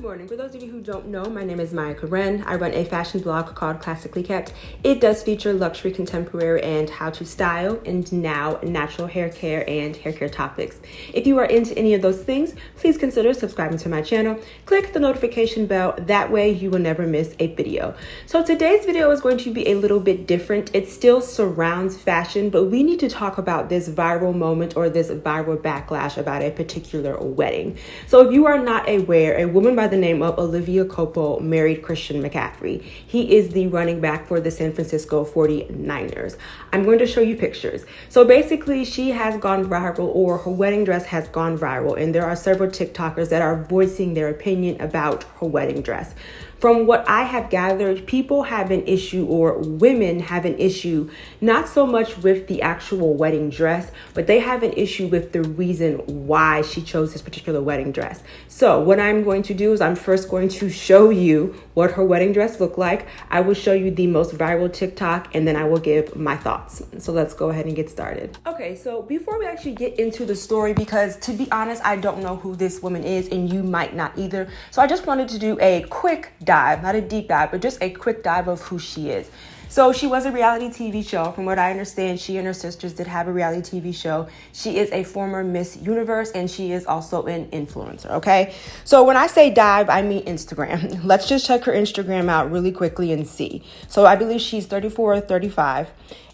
morning. For those of you who don't know, my name is Maya Karen. I run a fashion blog called Classically Kept. It does feature luxury, contemporary, and how to style, and now natural hair care and hair care topics. If you are into any of those things, please consider subscribing to my channel. Click the notification bell. That way you will never miss a video. So today's video is going to be a little bit different. It still surrounds fashion, but we need to talk about this viral moment or this viral backlash about a particular wedding. So if you are not aware, a woman by the name of Olivia Culpo married Christian McCaffrey. He is the running back for the San Francisco 49ers. I'm going to show you pictures. So basically, she has gone viral, or her wedding dress has gone viral, and there are several TikTokers that are voicing their opinion about her wedding dress. From what I have gathered, people have an issue, or women have an issue, not so much with the actual wedding dress, but they have an issue with the reason why she chose this particular wedding dress. So what I'm going to do is I'm first going to show you what her wedding dress looked like. I will show you the most viral TikTok, and then I will give my thoughts. So let's go ahead and get started. Okay, so before we actually get into the story, because to be honest, I don't know who this woman is, and you might not either. So I just wanted to do a quick dive, not a deep dive, but just a quick dive of who she is. So she was a reality TV show. From what I understand, she and her sisters did have a reality TV show. She is a former Miss Universe, and she is also an influencer, okay? So when I say dive, I mean Instagram. Let's just check her Instagram out really quickly and see. So I believe she's 34 or 35.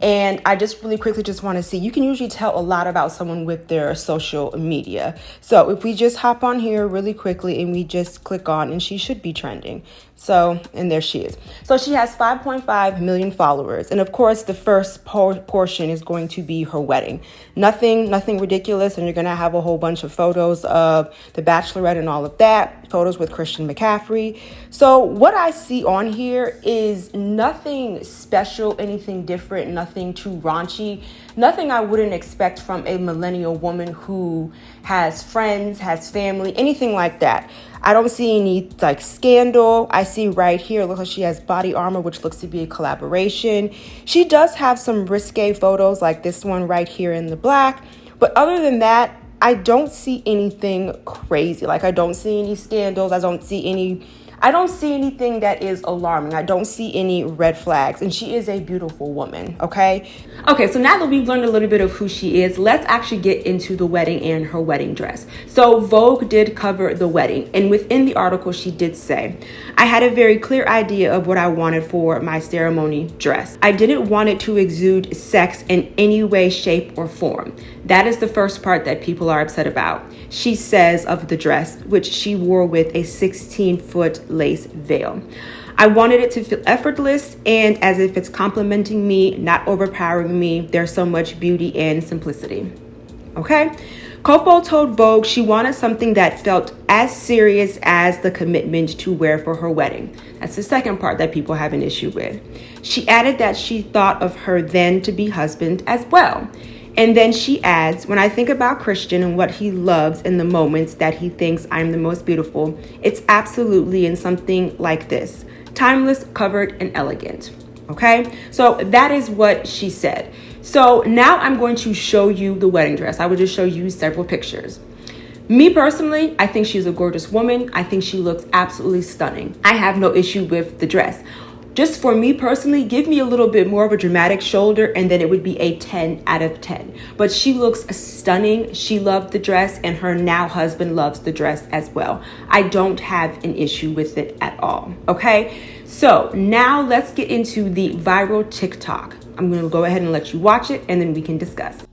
And I just really quickly just want to see, you can usually tell a lot about someone with their social media. So if we just hop on here really quickly and we just click on, and she should be trending. So, and there she is. So she has 5.5 million followers. And of course, the first portion is going to be her wedding. Nothing ridiculous. And you're going to have a whole bunch of photos of the Bachelorette and all of that. Photos with Christian McCaffrey. So what I see on here is nothing special, anything different, nothing too raunchy, nothing I wouldn't expect from a millennial woman who has friends, has family, anything like that. I don't see any like scandal. I see right here, looks like she has body armor, which looks to be a collaboration. She does have some risque photos like this one right here in the black. But other than that, I don't see anything crazy. Like I don't see any scandals. I don't see anything that is alarming. I don't see any red flags, and she is a beautiful woman, okay? Okay, so now that we've learned a little bit of who she is, let's actually get into the wedding and her wedding dress. So Vogue did cover the wedding, and within the article, she did say, I had a very clear idea of what I wanted for my ceremony dress. I didn't want it to exude sex in any way, shape, or form. That is the first part that people are upset about. She says of the dress, which she wore with a 16-foot lace veil. I wanted it to feel effortless and as if it's complimenting me, not overpowering me. There's so much beauty and simplicity. Okay? Culpo told Vogue she wanted something that felt as serious as the commitment to wear for her wedding. That's the second part that people have an issue with. She added that she thought of her then-to-be husband as well. And then she adds, when I think about Christian and what he loves in the moments that he thinks I'm the most beautiful, it's absolutely in something like this. Timeless, covered, and elegant. Okay? So that is what she said. So now I'm going to show you the wedding dress. I will just show you several pictures. Me personally, I think she's a gorgeous woman. I think she looks absolutely stunning. I have no issue with the dress. Just for me personally, give me a little bit more of a dramatic shoulder and then it would be a 10 out of 10. But she looks stunning. She loved the dress and her now husband loves the dress as well. I don't have an issue with it at all. Okay, so now let's get into the viral TikTok. I'm going to go ahead and let you watch it and then we can discuss.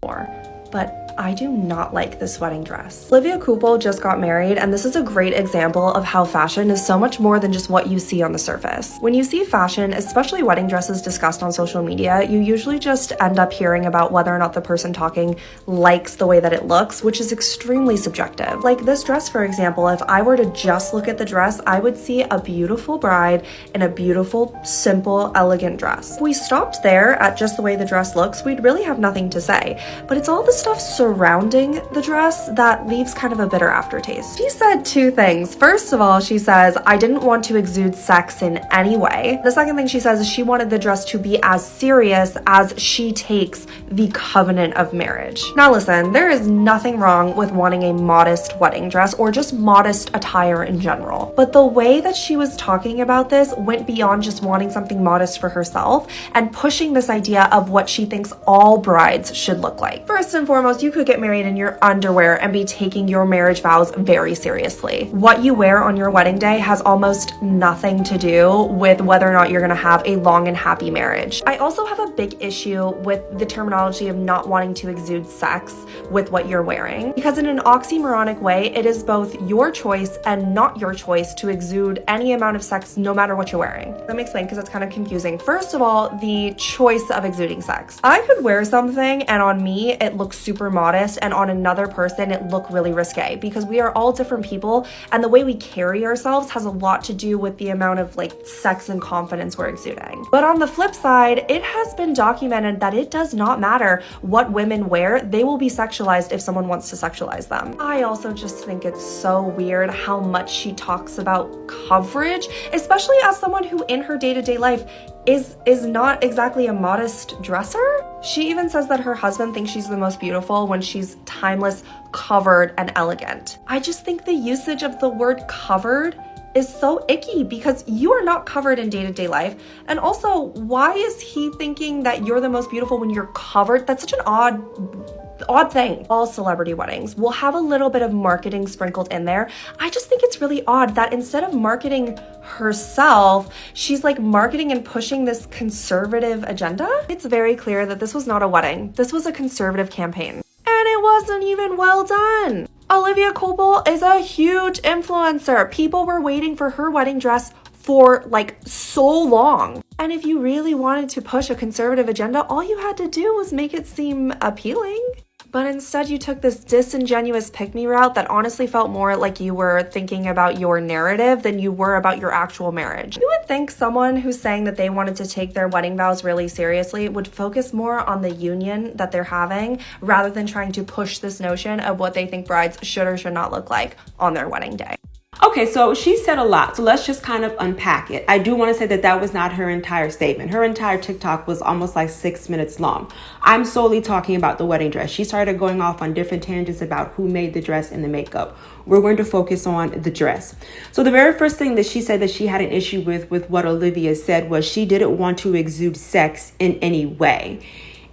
But I do not like this wedding dress. Olivia Culpo just got married, and this is a great example of how fashion is so much more than just what you see on the surface. When you see fashion, especially wedding dresses discussed on social media, you usually just end up hearing about whether or not the person talking likes the way that it looks, which is extremely subjective. Like this dress, for example, if I were to just look at the dress, I would see a beautiful bride in a beautiful, simple, elegant dress. If we stopped there at just the way the dress looks, we'd really have nothing to say. But it's all the stuff surrounding the dress that leaves kind of a bitter aftertaste. She said two things. First of all, she says, I didn't want to exude sex in any way. The second thing she says is she wanted the dress to be as serious as she takes the covenant of marriage. Now listen, there is nothing wrong with wanting a modest wedding dress or just modest attire in general. But the way that she was talking about this went beyond just wanting something modest for herself and pushing this idea of what she thinks all brides should look like. First and foremost, you could get married in your underwear and be taking your marriage vows very seriously. What you wear on your wedding day has almost nothing to do with whether or not you're gonna have a long and happy marriage. I also have a big issue with the terminology of not wanting to exude sex with what you're wearing, because in an oxymoronic way, it is both your choice and not your choice to exude any amount of sex no matter what you're wearing. Let me explain, because it's kind of confusing. First of all, the choice of exuding sex. I could wear something and on me it looks super modest and on another person it look really risque, because we are all different people and the way we carry ourselves has a lot to do with the amount of sex and confidence we're exuding. But on the flip side, it has been documented that it does not matter what women wear, they will be sexualized if someone wants to sexualize them. I also just think it's so weird how much she talks about coverage, especially as someone who in her day-to-day life is not exactly a modest dresser. She even says that her husband thinks she's the most beautiful when she's timeless, covered, and elegant. I just think the usage of the word covered is so icky, because you are not covered in day-to-day life. And also, why is he thinking that you're the most beautiful when you're covered? That's such an odd thing. All celebrity weddings will have a little bit of marketing sprinkled in there. I just think it's really odd that instead of marketing herself, she's marketing and pushing this conservative agenda. It's very clear that this was not a wedding. This was a conservative campaign. And it wasn't even well done. Olivia Culpo is a huge influencer. People were waiting for her wedding dress for so long. And if you really wanted to push a conservative agenda, all you had to do was make it seem appealing. But instead you took this disingenuous pick-me route that honestly felt more like you were thinking about your narrative than you were about your actual marriage. You would think someone who's saying that they wanted to take their wedding vows really seriously would focus more on the union that they're having rather than trying to push this notion of what they think brides should or should not look like on their wedding day. Okay, so she said a lot, so let's just kind of unpack it. I do want to say that that was not her entire statement. Her entire TikTok was almost 6 minutes long. I'm solely talking about the wedding dress. She started going off on different tangents about who made the dress and the makeup. We're going to focus on the dress. So the very first thing that she said that she had an issue with what Olivia said was she didn't want to exude sex in any way.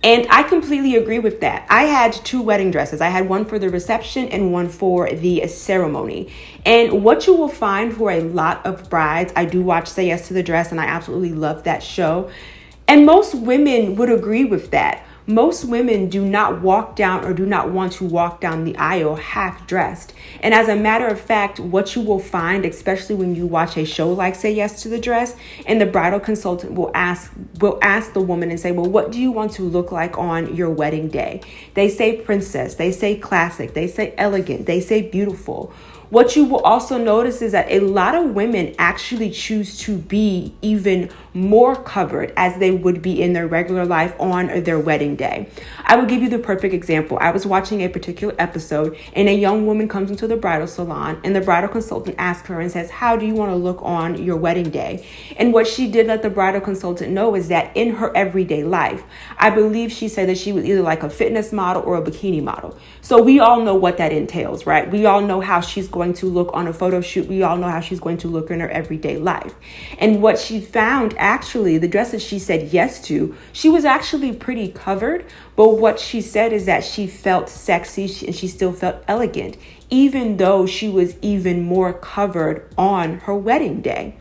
And I completely agree with that. I had two wedding dresses. I had one for the reception and one for the ceremony. And what you will find for a lot of brides, I do watch Say Yes to the Dress and I absolutely love that show. And most women would agree with that. Most women do not walk down or do not want to walk down the aisle half dressed. And as a matter of fact, what you will find, especially when you watch a show like Say Yes to the Dress, and the bridal consultant will ask the woman and say, well, what do you want to look like on your wedding day? They say princess, they say classic, they say elegant, they say beautiful. What you will also notice is that a lot of women actually choose to be even more covered as they would be in their regular life on their wedding day. I will give you the perfect example. I was watching a particular episode and a young woman comes into the bridal salon and the bridal consultant asks her and says, how do you want to look on your wedding day? And what she did let the bridal consultant know is that in her everyday life, I believe she said that she was either a fitness model or a bikini model. So we all know what that entails, right? We all know how she's going to look on a photo shoot. We all know how she's going to look in her everyday life. And what she found, actually, the dresses she said yes to, she was actually pretty covered. But what she said is that she felt sexy and she still felt elegant, even though she was even more covered on her wedding day.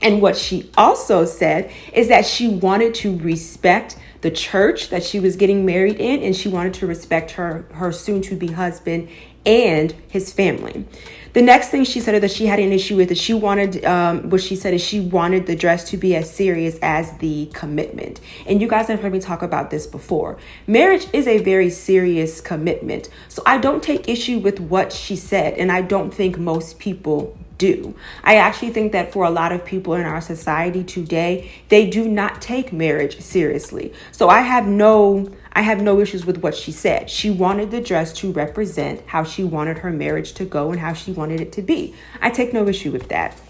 And what she also said is that she wanted to respect the church that she was getting married in, and she wanted to respect her soon-to-be husband and his family. The next thing she said that she had an issue with is she wanted the dress to be as serious as the commitment. And you guys have heard me talk about this before. Marriage is a very serious commitment. So I don't take issue with what she said, and I don't think most people do. I actually think that for a lot of people in our society today, they do not take marriage seriously. So I have no I have no issues with what she said. She wanted the dress to represent how she wanted her marriage to go and how she wanted it to be. I take no issue with that.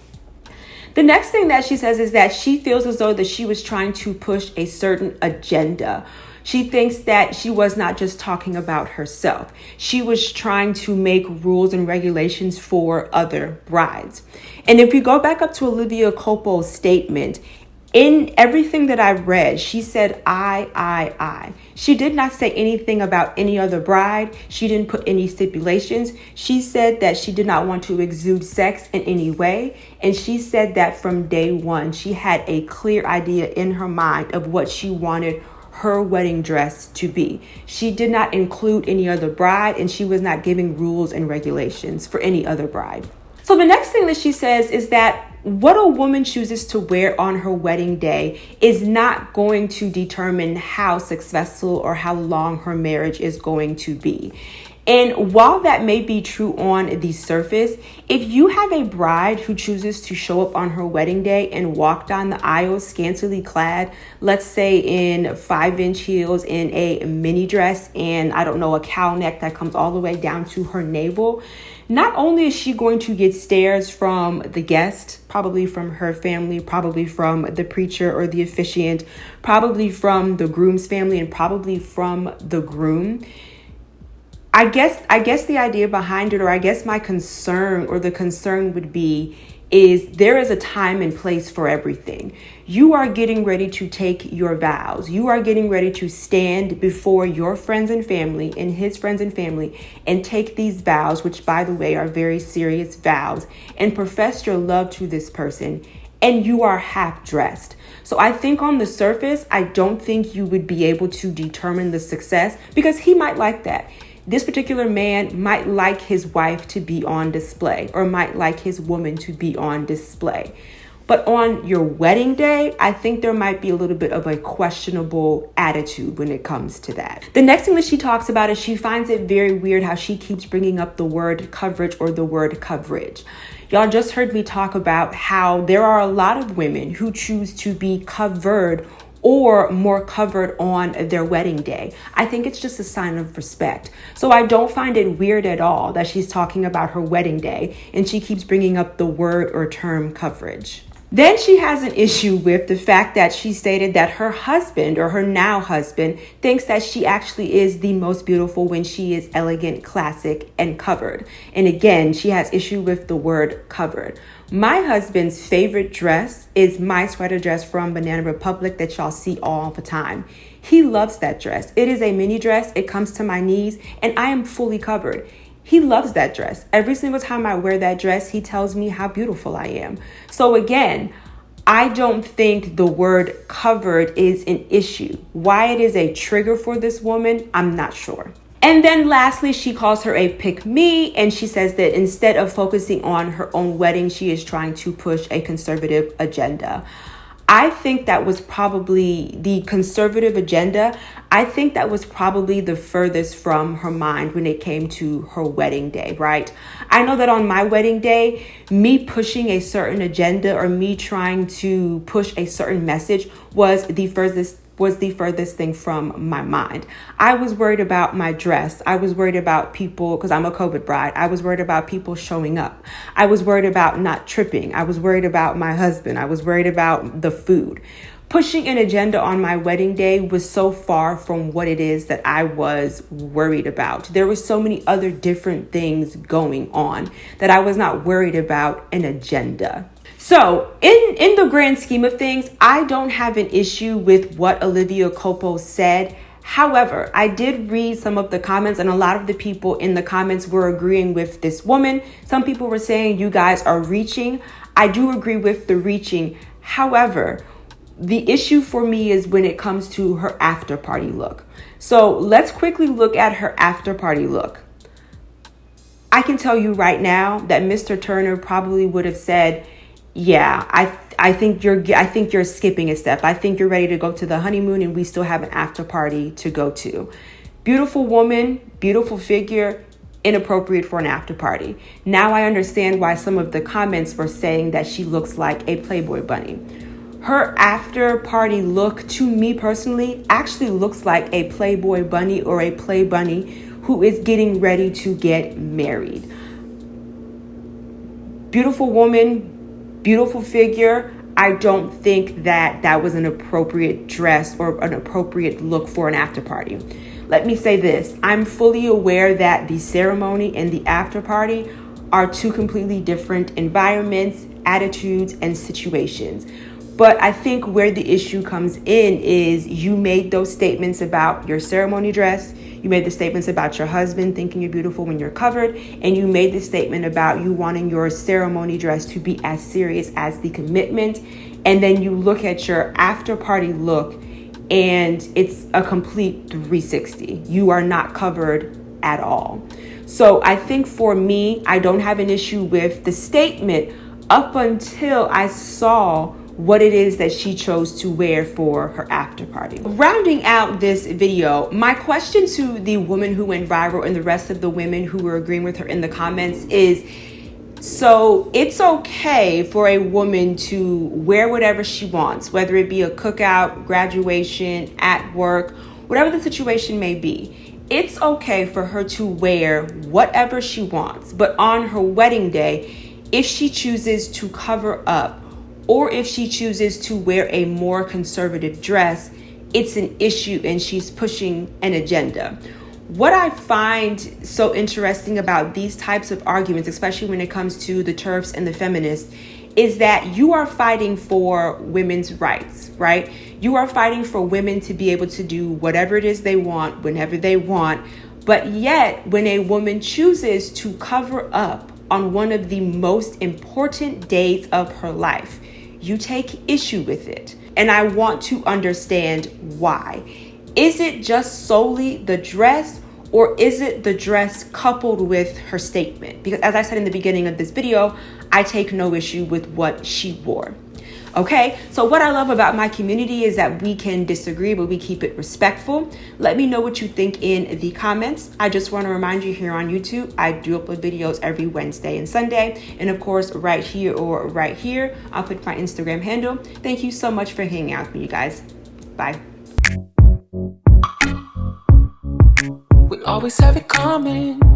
The next thing that she says is that she feels as though that she was trying to push a certain agenda. She thinks that she was not just talking about herself. She was trying to make rules and regulations for other brides. And if we go back up to Olivia Culpo's statement, in everything that I read, she said, I. She did not say anything about any other bride. She didn't put any stipulations. She said that she did not want to exude sex in any way. And she said that from day one, she had a clear idea in her mind of what she wanted her wedding dress to be. She did not include any other bride, and she was not giving rules and regulations for any other bride. So the next thing that she says is that what a woman chooses to wear on her wedding day is not going to determine how successful or how long her marriage is going to be. And while that may be true on the surface, if you have a bride who chooses to show up on her wedding day and walk down the aisle scantily clad, let's say in 5-inch heels, in a mini dress, and a cow neck that comes all the way down to her navel, not only is she going to get stares from the guest, probably from her family, probably from the preacher or the officiant, probably from the groom's family, and probably from the groom. I guess the idea behind it, or I guess my concern, or the concern would be, is there is a time and place for everything. You are getting ready to take your vows. You are getting ready to stand before your friends and family and his friends and family and take these vows, which by the way are very serious vows, and profess your love to this person. And you are half dressed. So I think on the surface, I don't think you would be able to determine the success, because he might like that. This particular man might like his wife to be on display, or might like his woman to be on display. But on your wedding day, I think there might be a little bit of a questionable attitude when it comes to that. The next thing that she talks about is she finds it very weird how she keeps bringing up the word coverage or the word coverage. Y'all just heard me talk about how there are a lot of women who choose to be covered or more covered on their wedding day. I think it's just a sign of respect. So I don't find it weird at all that she's talking about her wedding day and she keeps bringing up the word or term coverage. Then she has an issue with the fact that she stated that her husband, or her now husband, thinks that she actually is the most beautiful when she is elegant, classic, and covered. And again, she has issue with the word covered. My husband's favorite dress is my sweater dress from Banana Republic that y'all see all the time. He loves that dress. It is a mini dress. It comes to my knees and I am fully covered. He loves that dress. Every single time I wear that dress, he tells me how beautiful I am. So again, I don't think the word covered is an issue. Why it is a trigger for this woman, I'm not sure. And then lastly, she calls her a pick me, and she says that instead of focusing on her own wedding, she is trying to push a conservative agenda. I think that was probably the conservative agenda. I think that was probably the furthest from her mind when it came to her wedding day, right? I know that on my wedding day, me pushing a certain agenda or me trying to push a certain message was the furthest thing from my mind. I was worried about my dress. I was worried about people, because I'm a COVID bride. I was worried about people showing up. I was worried about not tripping. I was worried about my husband. I was worried about the food. Pushing an agenda on my wedding day was so far from what it is that I was worried about. There were so many other different things going on that I was not worried about an agenda. So in the grand scheme of things, I don't have an issue with what Olivia Culpo said. However, I did read some of the comments, and a lot of the people in the comments were agreeing with this woman. Some people were saying you guys are reaching. I do agree with the reaching. However, the issue for me is when it comes to her after party look. So let's quickly look at her after party look. I can tell you right now that Mr. Turner probably would have said, yeah, I think you're skipping a step. I think you're ready to go to the honeymoon and we still have an after party to go to. Beautiful woman, beautiful figure, inappropriate for an after party. Now I understand why some of the comments were saying that she looks like a Playboy bunny. Her after party look, to me personally, actually looks like a Playboy bunny or a Play bunny who is getting ready to get married. Beautiful woman, beautiful figure. I don't think that that was an appropriate dress or an appropriate look for an after party. Let me say this. I'm fully aware that the ceremony and the after party are two completely different environments, attitudes, and situations. But I think where the issue comes in is you made those statements about your ceremony dress. You made the statements about your husband thinking you're beautiful when you're covered. And you made the statement about you wanting your ceremony dress to be as serious as the commitment. And then you look at your after party look and it's a complete 360. You are not covered at all. So I think for me, I don't have an issue with the statement up until I saw what it is that she chose to wear for her after party. Rounding out this video, my question to the woman who went viral and the rest of the women who were agreeing with her in the comments is, so it's okay for a woman to wear whatever she wants, whether it be a cookout, graduation, at work, whatever the situation may be. It's okay for her to wear whatever she wants, but on her wedding day, if she chooses to cover up or if she chooses to wear a more conservative dress, it's an issue and she's pushing an agenda. What I find so interesting about these types of arguments, especially when it comes to the TERFs and the feminists, is that you are fighting for women's rights, right? You are fighting for women to be able to do whatever it is they want, whenever they want. But yet, when a woman chooses to cover up on one of the most important days of her life, you take issue with it. And I want to understand why. Is it just solely the dress, or is it the dress coupled with her statement? Because as I said in the beginning of this video, I take no issue with what she wore. Okay, so what I love about my community is that we can disagree, but we keep it respectful. Let me know what you think in the comments. I just want to remind you here on YouTube, I do upload videos every Wednesday and Sunday. And of course, right here or right here, I'll put my Instagram handle. Thank you so much for hanging out with me, you guys. Bye. We always have it coming.